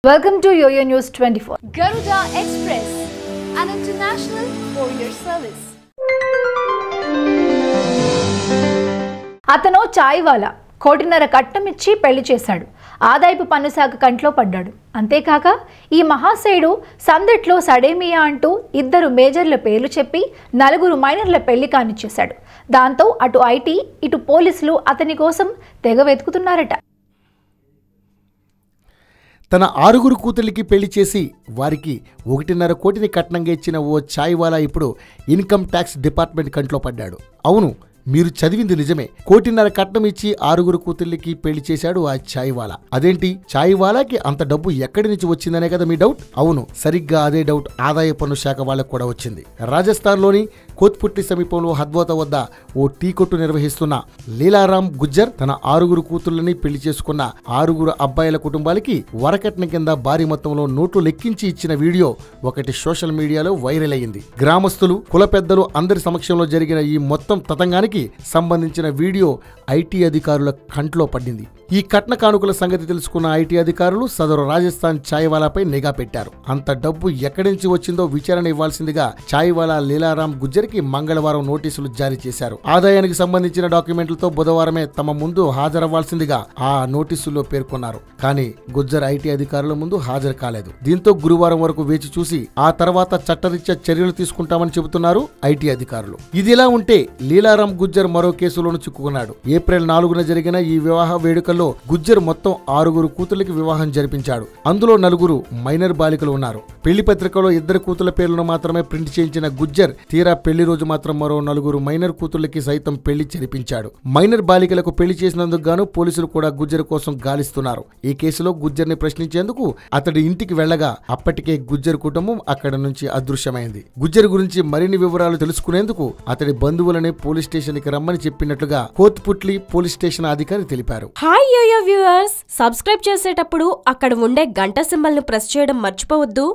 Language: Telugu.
Welcome to YoYo News 24. Garuda Express, an international courier service. అతను చాయ్ వాలా కోటిన్నర కట్నం ఇచ్చి పెళ్లి చేశాడు. ఆదాయపు పన్ను శాఖ కంట్లో పడ్డాడు. అంతేకాక ఈ మహాశయుడు సందట్లో సడేమియా అంటూ ఇద్దరు మేజర్ల పేర్లు చెప్పి నలుగురు మైనర్ల పెళ్లి కానిచ్చేశాడు. దాంతో అటు ఐటీ ఇటు పోలీసులు అతని కోసం తెగ వెతుకుతున్నారట. తన 6 కూతుర్లకి పెళ్లి చేసి వారికి 1.5 కోటిని కట్నంగా ఇచ్చిన ఓ చాయ్ వాలా ఇప్పుడు ఇన్కమ్ ట్యాక్స్ డిపార్ట్మెంట్ కంట్లో పడ్డాడు. అవును, మీరు చదివింది నిజమే. 1.5 కోటి కట్నం ఇచ్చి 6 కూతుర్లకి పెళ్లి చేశాడు ఆ చాయ్ వాలా. అదేంటి, చాయ్ వాలాకి అంత డబ్బు ఎక్కడి నుంచి వచ్చిందనే కదా మీ డౌట్? అవును, సరిగ్గా అదే డౌట్ ఆదాయ పన్ను శాఖ వాళ్ళకు కూడా వచ్చింది. రాజస్థాన్లోని కోత్పుట్లి సమీపంలో హద్వోత వద్ద ఓ టీ కొట్టు నిర్వహిస్తున్న లీలారాం గుజ్జర్ తన 6 కూతుర్లని పెళ్లి చేసుకున్న 6 అబ్బాయిల కుటుంబాలకి వరకట్నం కింద భారీ మొత్తంలో నోట్లు లెక్కించి ఇచ్చిన వీడియో ఒకటి సోషల్ మీడియాలో వైరల్ అయ్యింది. గ్రామస్తులు, కుల పెద్దలు అందరి సమక్షంలో జరిగిన ఈ మొత్తం తతంగానికి సంబంధించిన వీడియో ఐటీ అధికారుల కంట్లో పడింది. ఈ కట్న కానుకల సంగతి తెలుసుకున్న ఐటీ అధికారులు సదరు రాజస్థాన్ చాయ్ వాలాపై నిఘా పెట్టారు. అంత డబ్బు ఎక్కడి నుంచి వచ్చిందో విచారణ ఇవ్వాల్సిందిగా చాయ్ వాలా లీలారాం గుజ్జర్కి మంగళవారం నోటీసులు జారీ చేశారు. ఆదాయానికి సంబంధించిన డాక్యుమెంట్లతో బుధవారమే తమ ముందు హాజరవ్వాల్సిందిగా ఆ నోటీసుల్లో పేర్కొన్నారు. కానీ గుజ్జర్ ఐటీ అధికారుల ముందు హాజరు కాలేదు. దీంతో గురువారం వరకు వేచి చూసి ఆ తర్వాత చట్టరీత్యా చర్యలు తీసుకుంటామని చెబుతున్నారు ఐటీ అధికారులు. ఇదిలా ఉంటే లీలారాం గుజ్జర్ మరో కేసులోనూ చిక్కుకున్నాడు. ఏప్రిల్ 4న జరిగిన ఈ వివాహ వేడుకల్లో గుజ్జర్ మొత్తం 6 కూతుర్లకి వివాహం జరిపించాడు. అందులో 4 మైనర్ బాలికలు ఉన్నారు. పెళ్లి పత్రికలో 2 కూతుర్ల పేర్లను మాత్రమే ప్రింట్ చేయించిన గుజ్జర్ తీరా పెళ్లి రోజు మాత్రం మరో 4 మైనర్ కూతుర్లకి సైతం పెళ్లి జరిపించాడు. మైనర్ బాలికలకు పెళ్లి చేసినందుకు గాను పోలీసులు కూడా గుజ్జర్ కోసం గాలిస్తున్నారు. ఈ కేసులో గుజ్జర్ ని ప్రశ్నించేందుకు అతడి ఇంటికి వెళ్లగా అప్పటికే గుజ్జర్ కుటుంబం అక్కడ నుంచి అదృశ్యమైంది. గుజ్జర్ గురించి మరిన్ని వివరాలు తెలుసుకునేందుకు అతడి బంధువులనే పోలీస్ స్టేషన్ కి రమ్మని చెప్పినట్లుగా కోత్పుట్లి పోలీస్ స్టేషన్ అధికారి తెలిపారు. హాయ్ యోయో వ్యూవర్స్, సబ్స్క్రైబ్ చేసేటప్పుడు అక్కడ ఉండే గంట సింబల్ ను ప్రెస్ చేయడం మర్చిపోవద్దు.